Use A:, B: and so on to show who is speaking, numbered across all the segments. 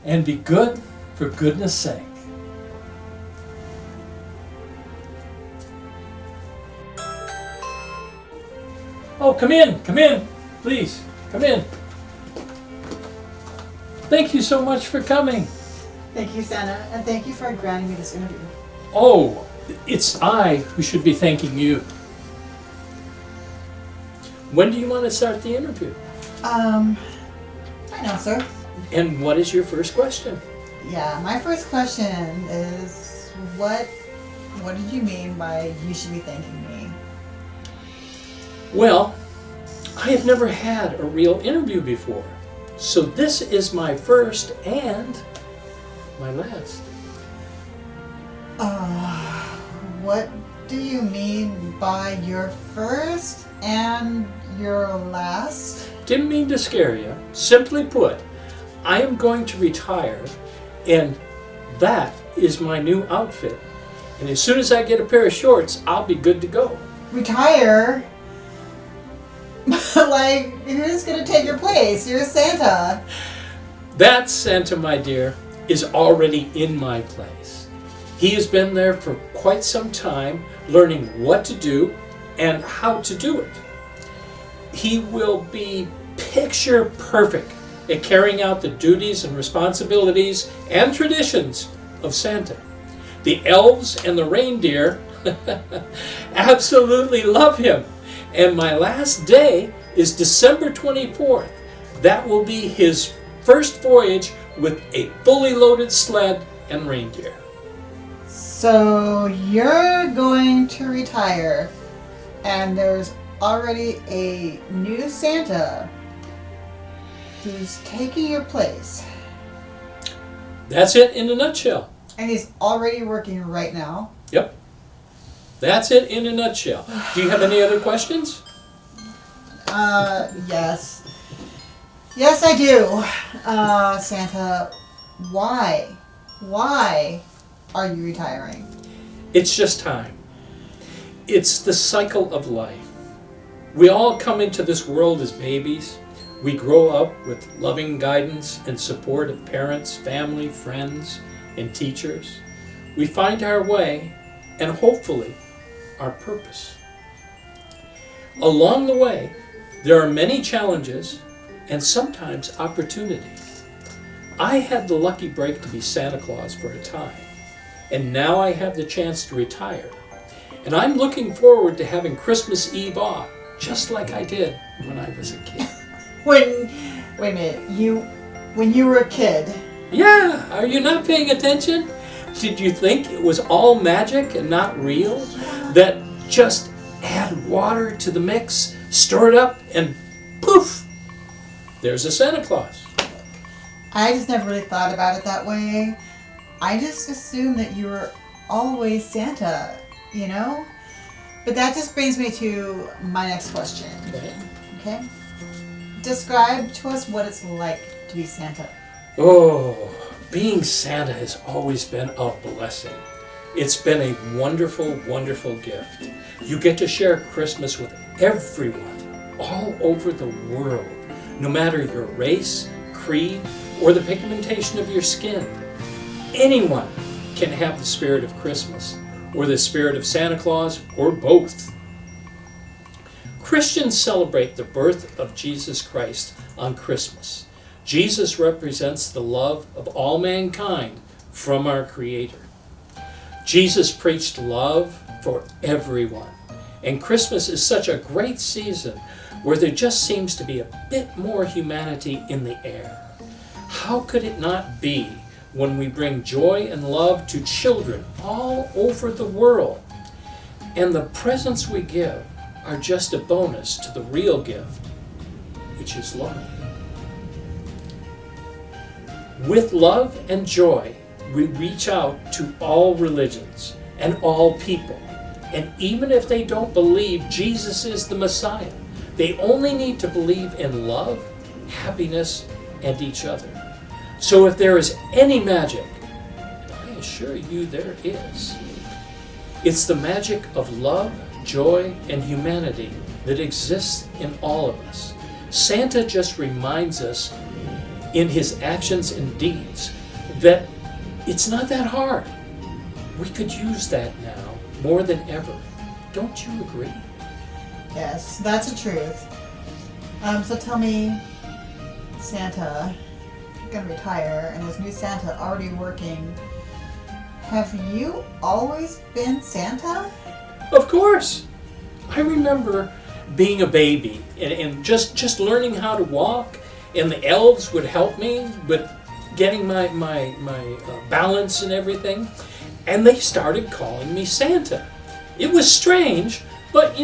A: and be good for goodness sake. Oh, come in, please, come in. Thank you so much for coming.
B: Thank you, Santa, and thank you for granting me this interview.
A: Oh, it's I who should be thanking you. When do you want to start the interview?
B: Right now, sir.
A: And what is your first question?
B: Yeah, my first question is, what did you mean by you should be thanking me?
A: Well, I have never had a real interview before, so this is my first and my last.
B: What do you mean by your first and your last?
A: Didn't mean to scare you. Simply put, I am going to retire, and that is my new outfit. And as soon as I get a pair of shorts, I'll be good to go.
B: Retire? Like, who's gonna take your place? You're Santa.
A: That Santa, my dear, is already in my place. He has been there for quite some time, learning what to do and how to do it. He will be picture perfect at carrying out the duties and responsibilities and traditions of Santa. The elves and the reindeer absolutely love him. And my last day is December 24th. That will be his first voyage with a fully loaded sled and reindeer.
B: So you're going to retire, and there's already a new Santa who's taking your place.
A: That's it in a nutshell.
B: And he's already working right now.
A: Yep. That's it in a nutshell. Do you have any other questions?
B: Yes. Yes, I do. Santa, why? Why are you retiring?
A: It's just time. It's the cycle of life. We all come into this world as babies. We grow up with loving guidance and support of parents, family, friends, and teachers. We find our way and hopefully our purpose. Along the way, there are many challenges and sometimes opportunities. I had the lucky break to be Santa Claus for a time, and now I have the chance to retire. And I'm looking forward to having Christmas Eve off, just like I did when I was a kid.
B: Wait a minute, when you were a kid?
A: Yeah, are you not paying attention? Did you think it was all magic and not real? That just add water to the mix, stir it up, and poof, there's a Santa Claus.
B: I just never really thought about it that way. I just assumed that you were always Santa, you know? But that just brings me to my next question. Okay? Describe to us what it's like to be Santa.
A: Oh, being Santa has always been a blessing. It's been a wonderful, wonderful gift. You get to share Christmas with everyone all over the world, no matter your race, creed, or the pigmentation of your skin. Anyone can have the spirit of Christmas, or the spirit of Santa Claus, or both. Christians celebrate the birth of Jesus Christ on Christmas. Jesus represents the love of all mankind from our Creator. Jesus preached love for everyone. And Christmas is such a great season where there just seems to be a bit more humanity in the air. How could it not be when we bring joy and love to children all over the world? And the presents we give are just a bonus to the real gift, which is love. With love and joy, we reach out to all religions and all people. And even if they don't believe Jesus is the Messiah, they only need to believe in love, happiness, and each other. So if there is any magic, and I assure you there is, it's the magic of love, joy, and humanity that exists in all of us. Santa just reminds us in his actions and deeds that it's not that hard. We could use that now more than ever. Don't you agree?
B: Yes, that's the truth. So tell me, Santa, gonna retire, and this new Santa already working. Have you always been Santa?
A: Of course. I remember being a baby and just learning how to walk, and the elves would help me with getting my balance and everything, and they started calling me Santa. It was strange, but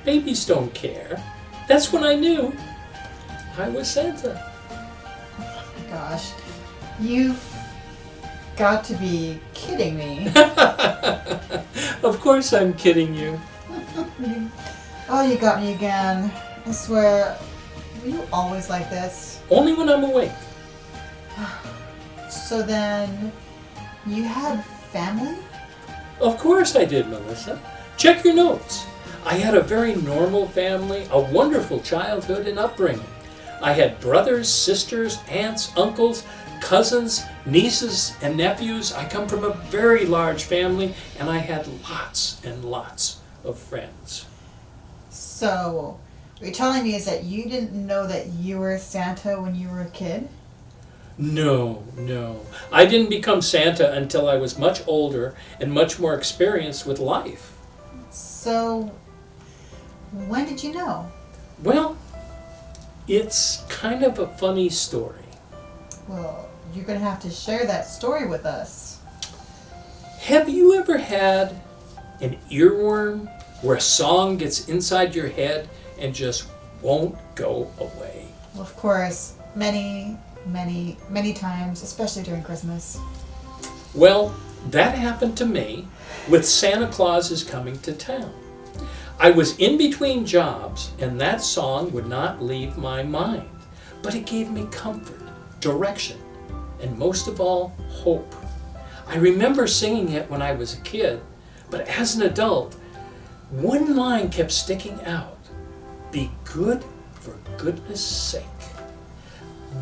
A: babies don't care. That's when I knew I was Santa.
B: Oh my gosh, you've got to be kidding me.
A: Of course I'm kidding you.
B: Oh, you got me again. I swear, were you always like this?
A: Only when I'm awake.
B: So then, you had family?
A: Of course I did, Melissa. Check your notes. I had a very normal family, a wonderful childhood and upbringing. I had brothers, sisters, aunts, uncles, cousins, nieces, and nephews. I come from a very large family, and I had lots and lots of friends.
B: So, what you're telling me is that you didn't know that you were Santa when you were a kid?
A: No. I didn't become Santa until I was much older and much more experienced with life.
B: So, when did you know?
A: Well, it's kind of a funny story.
B: Well, you're going to have to share that story with us.
A: Have you ever had an earworm where a song gets inside your head and just won't go away?
B: Well, of course, many times, especially during Christmas.
A: Well, that happened to me with Santa Claus is Coming to Town. I was in between jobs, and that song would not leave my mind. But it gave me comfort, direction, and most of all, hope. I remember singing it when I was a kid, but as an adult, one line kept sticking out. Be good for goodness sake.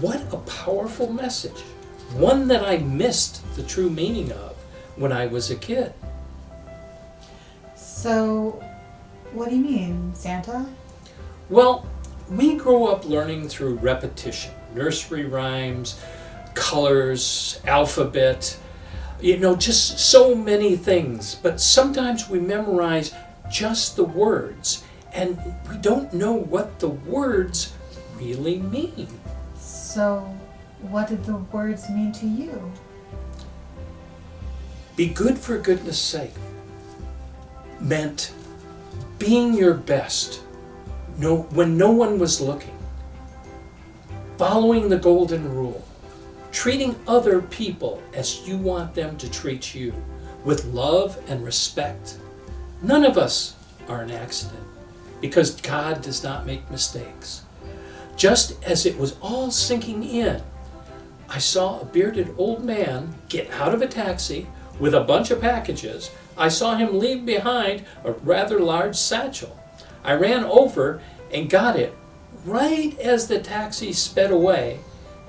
A: What a powerful message. One that I missed the true meaning of when I was a kid.
B: So, what do you mean, Santa?
A: Well, we grow up learning through repetition. Nursery rhymes, colors, alphabet, just so many things. But sometimes we memorize just the words, and we don't know what the words really mean.
B: So, what did the words mean to you?
A: Be good for goodness sake meant being your best when no one was looking, following the golden rule, treating other people as you want them to treat you, with love and respect. None of us are an accident, because God does not make mistakes. Just as it was all sinking in, I saw a bearded old man get out of a taxi with a bunch of packages. I saw him leave behind a rather large satchel. I ran over and got it right as the taxi sped away,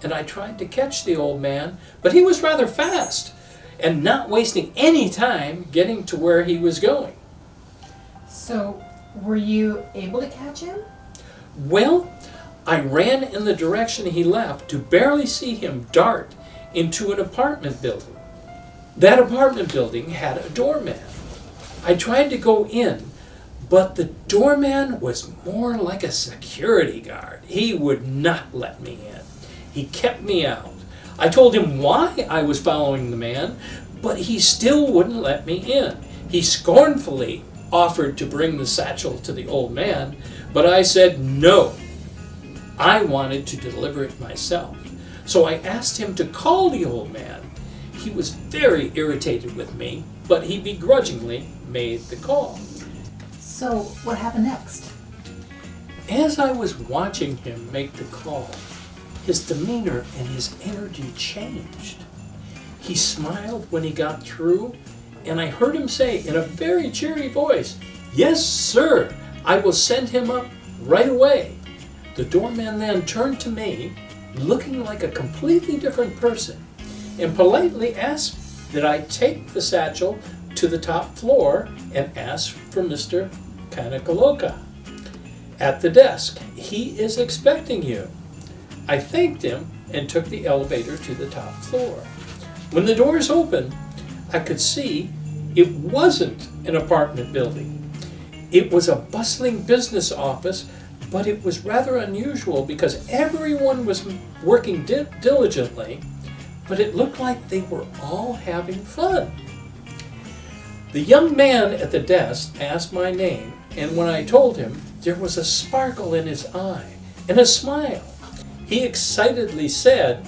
A: and I tried to catch the old man, but he was rather fast and not wasting any time getting to where he was going.
B: So, were you able to catch him?
A: Well, I ran in the direction he left to barely see him dart into an apartment building. That apartment building had a doorman. I tried to go in, but the doorman was more like a security guard. He would not let me in. He kept me out. I told him why I was following the man, but he still wouldn't let me in. He scornfully offered to bring the satchel to the old man, but I said no. I wanted to deliver it myself. So I asked him to call the old man. He was very irritated with me, but he begrudgingly made the call.
B: So, what happened next?
A: As I was watching him make the call, his demeanor and his energy changed. He smiled when he got through, and I heard him say in a very cheery voice, "Yes, sir, I will send him up right away." The doorman then turned to me looking like a completely different person, and politely asked that I take the satchel to the top floor and ask for Mr. Kanakaloka at the desk. He is expecting you. I thanked him and took the elevator to the top floor. When the doors opened, I could see it wasn't an apartment building. It was a bustling business office, but it was rather unusual because everyone was working diligently, but it looked like they were all having fun. The young man at the desk asked my name, and when I told him, there was a sparkle in his eye and a smile. He excitedly said,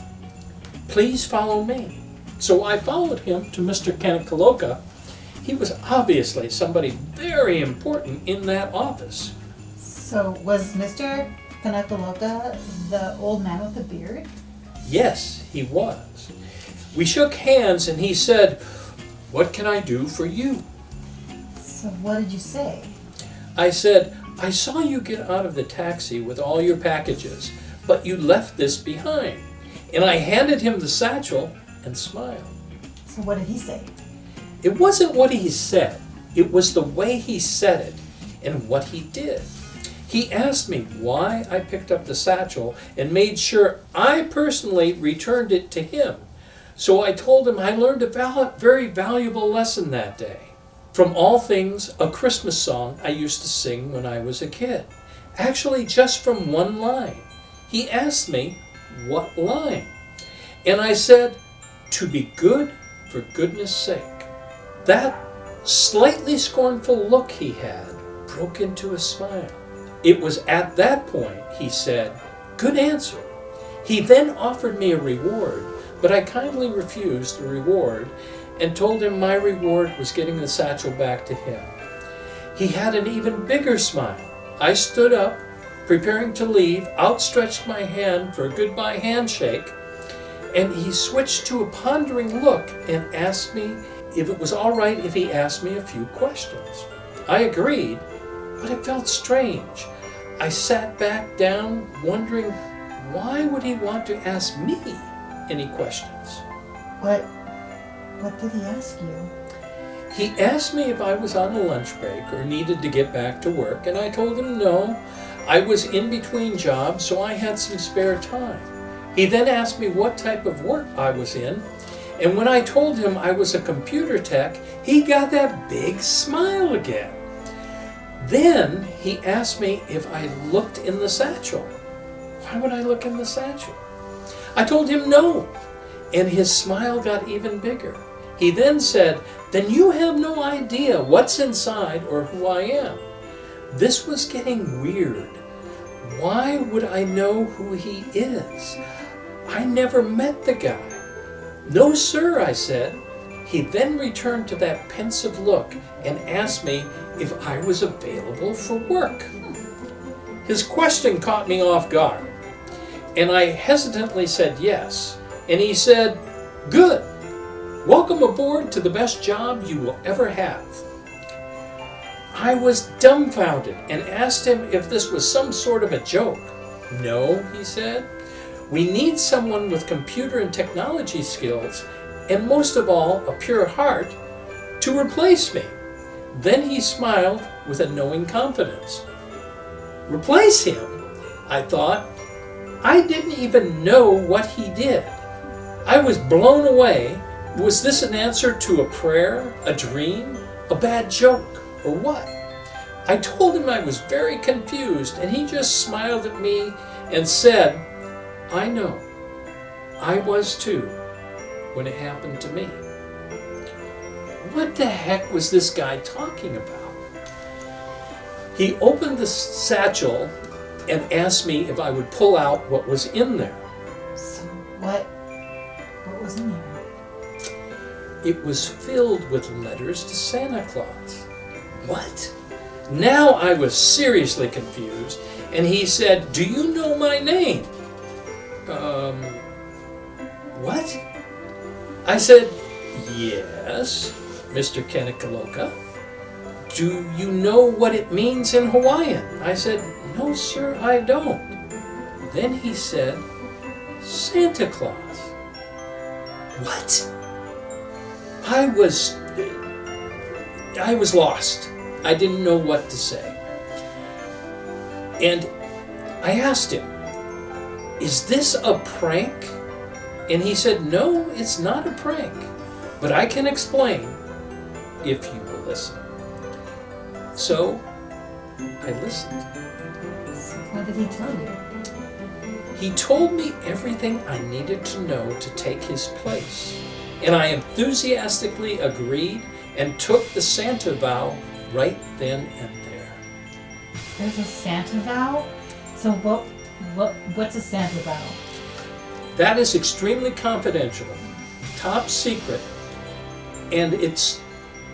A: "Please follow me." So I followed him to Mr. Kanakaloka. He was obviously somebody very important in that office.
B: So was Mr. Kanakaloka the old man with the beard?
A: Yes, he was. We shook hands and he said, "What can I do for you?"
B: So what did you say?
A: I said, "I saw you get out of the taxi with all your packages, but you left this behind." And I handed him the satchel and smiled.
B: So what did he say?
A: It wasn't what he said, it was the way he said it and what he did. He asked me why I picked up the satchel and made sure I personally returned it to him. So I told him I learned a very valuable lesson that day. From All Things, a Christmas song I used to sing when I was a kid. Actually, just from one line. He asked me, "What line?" And I said, "To be good for goodness sake." That slightly scornful look he had broke into a smile. It was at that point he said, "Good answer." He then offered me a reward, but I kindly refused the reward and told him my reward was getting the satchel back to him. He had an even bigger smile. I stood up, preparing to leave, outstretched my hand for a goodbye handshake, and he switched to a pondering look and asked me if it was all right if he asked me a few questions. I agreed, but it felt strange. I sat back down, wondering why would he want to ask me any questions?
B: What did he ask you?
A: He asked me if I was on a lunch break or needed to get back to work, and I told him no. I was in between jobs, so I had some spare time. He then asked me what type of work I was in, and when I told him I was a computer tech, he got that big smile again. Then he asked me if I looked in the satchel. Why would I look in the satchel? I told him no, and his smile got even bigger. He then said, "Then you have no idea what's inside or who I am." This was getting weird. Why would I know who he is? I never met the guy. "No, sir," I said. He then returned to that pensive look and asked me if I was available for work. His question caught me off guard, and I hesitantly said yes. And he said, "Good. Welcome aboard to the best job you will ever have." I was dumbfounded and asked him if this was some sort of a joke. "No," he said. "We need someone with computer and technology skills, and most of all, a pure heart, to replace me." Then he smiled with a knowing confidence. Replace him? I thought. I didn't even know what he did. I was blown away. Was this an answer to a prayer, a dream, a bad joke, or what? I told him I was very confused, and he just smiled at me and said, "I know. I was too when it happened to me." What the heck was this guy talking about? He opened the satchel and asked me if I would pull out what was in there.
B: So what was in there?
A: It was filled with letters to Santa Claus. What? Now I was seriously confused, and he said, "Do you know my name?" What? I said, "Yes, Mr. Kanakaloka." "Do you know what it means in Hawaiian?" I said, "No, sir, I don't." Then he said, Santa Claus. What? I was lost. I didn't know what to say. And I asked him, "Is this a prank?" And he said, "No, it's not a prank, but I can explain if you will listen." So I listened.
B: So what did he tell you?
A: He told me everything I needed to know to take his place, and I enthusiastically agreed and took the Santa vow right then and there.
B: There's a Santa vow? So what's a Santa vow?
A: That is extremely confidential, top secret, and it's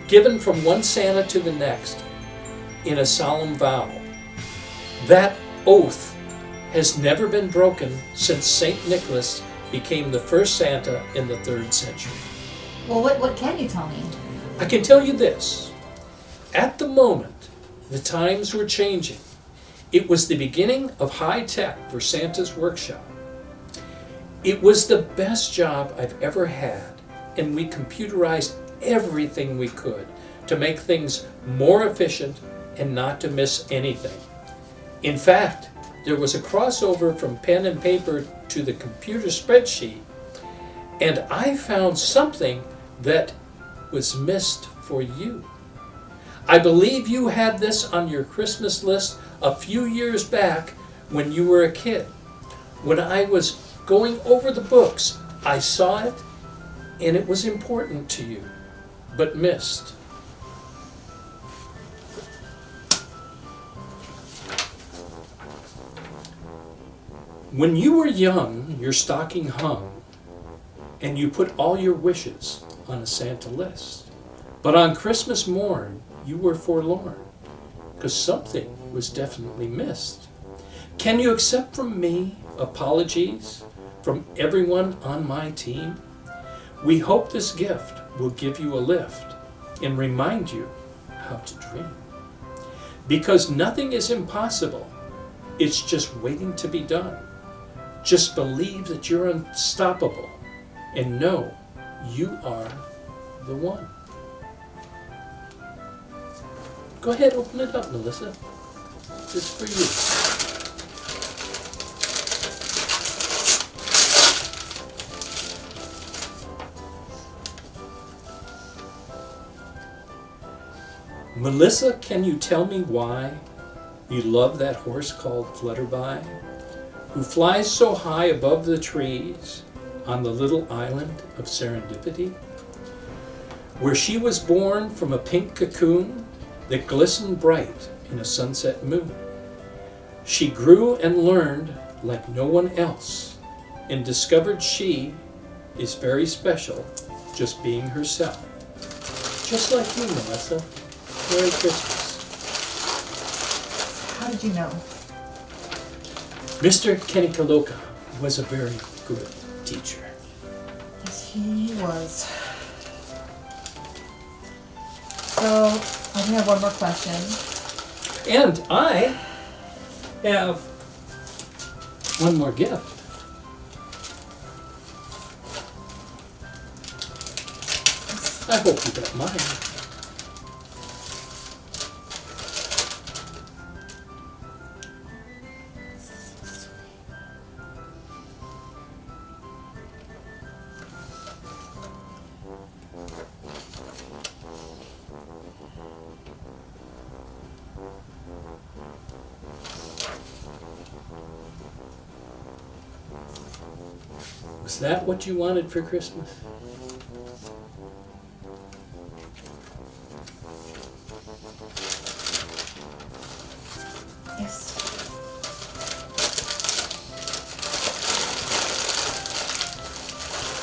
A: given from one Santa to the next in a solemn vow. That oath has never been broken since St. Nicholas became the first Santa in the 3rd century.
B: Well, what can you tell me?
A: I can tell you this. At the moment, the times were changing. It was the beginning of high tech for Santa's workshop. It was the best job I've ever had, and we computerized everything we could to make things more efficient and not to miss anything. In fact, there was a crossover from pen and paper to the computer spreadsheet, and I found something that was missed for you. I believe you had this on your Christmas list a few years back when you were a kid. When I was going over the books, I saw it, and it was important to you, but missed. When you were young, your stocking hung, and you put all your wishes on a Santa list. But on Christmas morn, you were forlorn, because something was definitely missed. Can you accept from me apologies from everyone on my team? We hope this gift will give you a lift and remind you how to dream. Because nothing is impossible, it's just waiting to be done. Just believe that you're unstoppable and know you are the one. Go ahead, open it up, Melissa. It's for you. Melissa, can you tell me why you love that horse called Flutterby, who flies so high above the trees on the little island of Serendipity, where she was born from a pink cocoon that glistened bright in a sunset moon? She grew and learned like no one else, and discovered she is very special, just being herself. Just like you, Melissa. Merry Christmas.
B: How did you know?
A: Mr. Kenikaloka was a very good teacher.
B: Yes, he was. So, I do have one more question.
A: And I have one more gift. I hope you got mine. Was that what you wanted for Christmas?
B: Yes.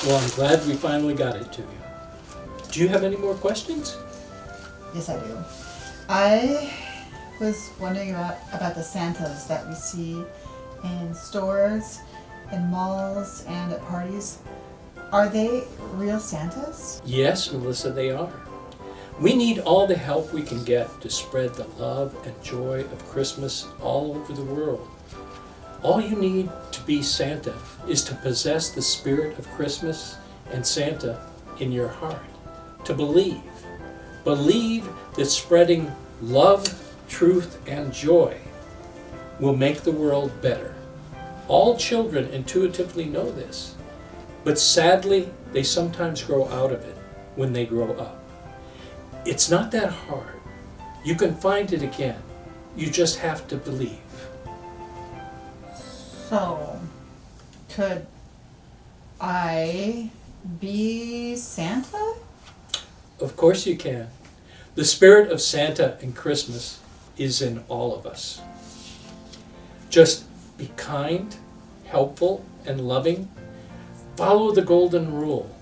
A: Well, I'm glad we finally got it to you. Do you have any more questions?
B: Yes, I do. I was wondering about the Santas that we see in stores, in malls, and at parties. Are they real Santas?
A: Yes, Melissa, they are. We need all the help we can get to spread the love and joy of Christmas all over the world. All you need to be Santa is to possess the spirit of Christmas and Santa in your heart. To believe. Believe that spreading love, truth, and joy will make the world better. All children intuitively know this, but sadly, they sometimes grow out of it when they grow up. It's not that hard. You can find it again. You just have to believe.
B: So, could I be Santa?
A: Of course you can. The spirit of Santa and Christmas is in all of us. Just be kind, helpful, and loving. Follow the golden rule.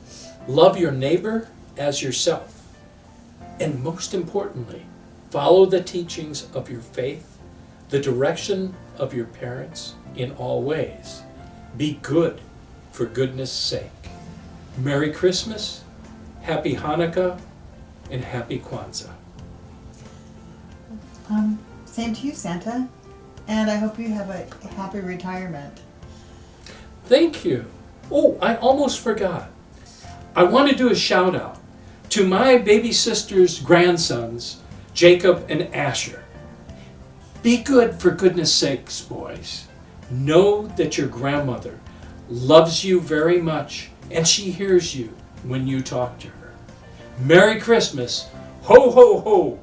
A: Love your neighbor as yourself. And most importantly, follow the teachings of your faith, the direction of your parents in all ways. Be good for goodness sake. Merry Christmas, Happy Hanukkah, and Happy Kwanzaa.
B: Same to you, Santa. And I hope you have a happy retirement.
A: Thank you. Oh, I almost forgot. I want to do a shout out to my baby sister's grandsons, Jacob and Asher. Be good for goodness sakes, boys. Know that your grandmother loves you very much and she hears you when you talk to her. Merry Christmas. Ho, ho, ho.